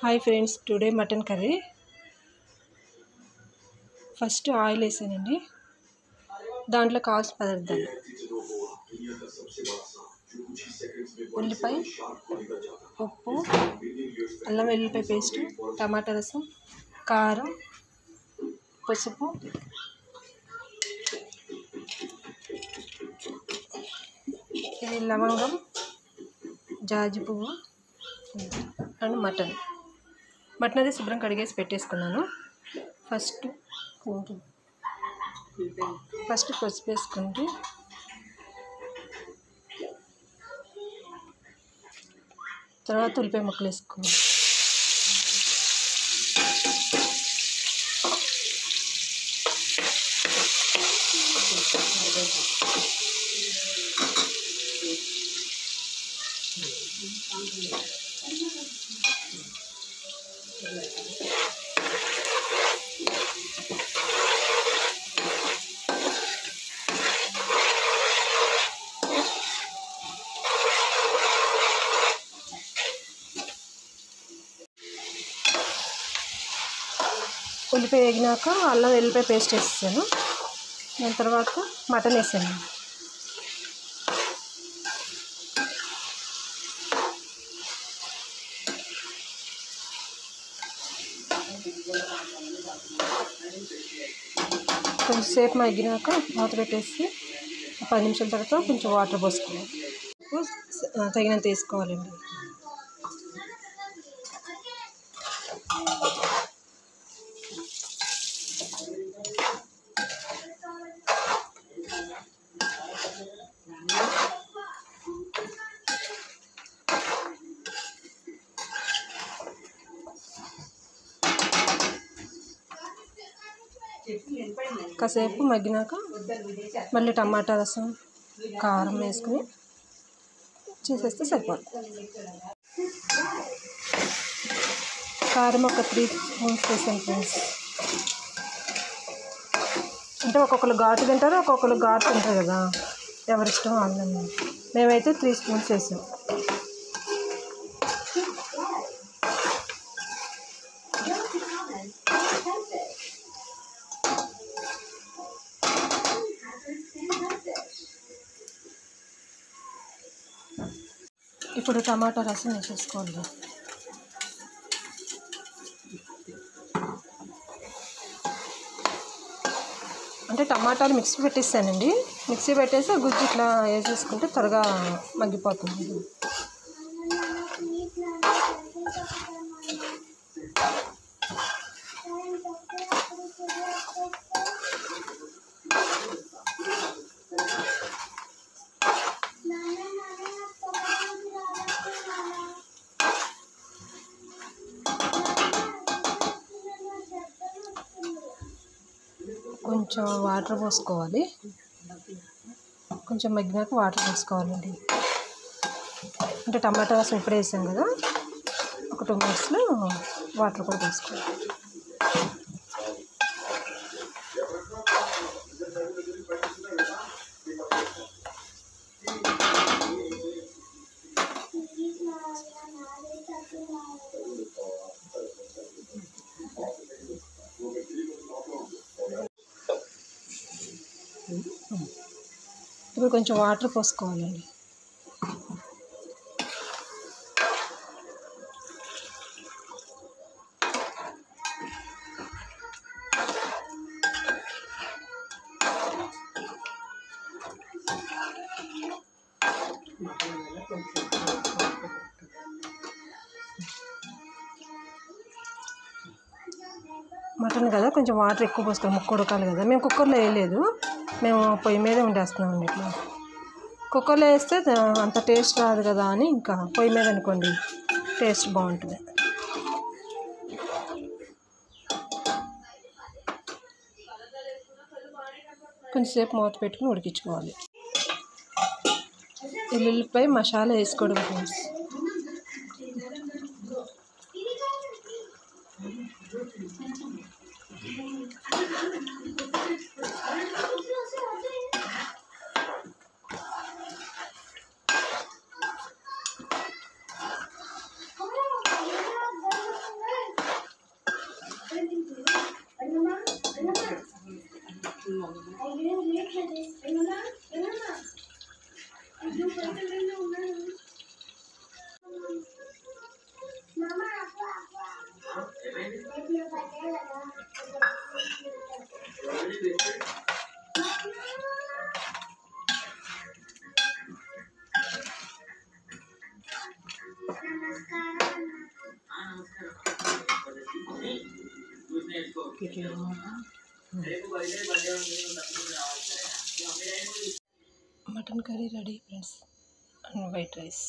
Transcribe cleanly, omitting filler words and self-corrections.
Hi friends, today mutton curry. First oil వేసానండి. దాంట్లో కావాల్సిన పదార్థాలు: ఉల్లిపాయ, ఉప్పు, అల్లం వెల్లుల్లిపాయ పేస్ట్, టమాటా రసం, కారం, పసుపు, ఇది లవంగం, జాజి పువ్వు అండ్ మటన్ అది శుభ్రం కడిగేసి పెట్టేసుకున్నాను. ఫస్ట్ పసుపు వేసుకుంటే, తర్వాత ఉల్లిపాయ ముక్కలు వేసుకోవాలి. ఉల్లిపాయ వేగినాక అల్లం వెల్లిపాయ పేస్ట్ వేసాను. దాని తర్వాత మటన్ వేసాను. కొంచెంసేపు మగ్గినాక మూత పెట్టేసి 10 నిమిషాల తర్వాత కొంచెం వాటర్ పోసుకోవాలి. తగినంత వేసుకోవాలండి. కాసేపు మగ్గినాక మళ్ళీ టమాటా రసం, కారం వేసుకుని చేసేస్తే సరిపోతుంది. కారం ఒక 3 స్పూన్స్ వేసాను ఫ్రెండ్స్. అంటే ఒక్కొక్కరు ఘాటు తింటారు, ఒక్కొక్కరు ఘాటు తింటారు కదా, ఎవరిష్టం వాళ్ళని. మేమైతే 3 స్పూన్స్ వేసాం. ఇప్పుడు టమాటా రసం వేసేసుకోండి. అంటే టమాటాలు మిక్సీ పెట్టేసానండి. మిక్సీ పెట్టేసి గుజ్జు ఇట్లా వేసేసుకుంటే త్వరగా మగ్గిపోతుంది. కొంచెం వాటర్ పోసుకోవాలి. కొంచెం మగ్గినాక వాటర్ పోసుకోవాలండి. అంటే టమాటా రసం ఇప్పుడే వేసాం కదా, ఒక 2 మినిట్స్లో వాటర్ కూడా పోసుకోవాలి. ఇప్పుడు కొంచెం వాటర్ పోసుకోవాలండి. మటన్ కదా, కొంచెం వాటర్ ఎక్కువ పోసుకోవాలి. ముక్క ఉడకాలి కదా. మేము కుక్కర్లో వేయలేదు, మేము పొయ్యి మీద వండేస్తున్నామండి. ఇట్లా కుక్కర్లో వేస్తే అంత టేస్ట్ రాదు కదా అని ఇంకా పొయ్యి మీద అనుకోండి, టేస్ట్ బాగుంటుంది. కొంచెంసేపు మూత పెట్టుకుని ఉడికించుకోవాలి. వెల్లుల్లిపాయ మసాలా వేసుకోవడం friends. Mutton curry ready friends, and white rice.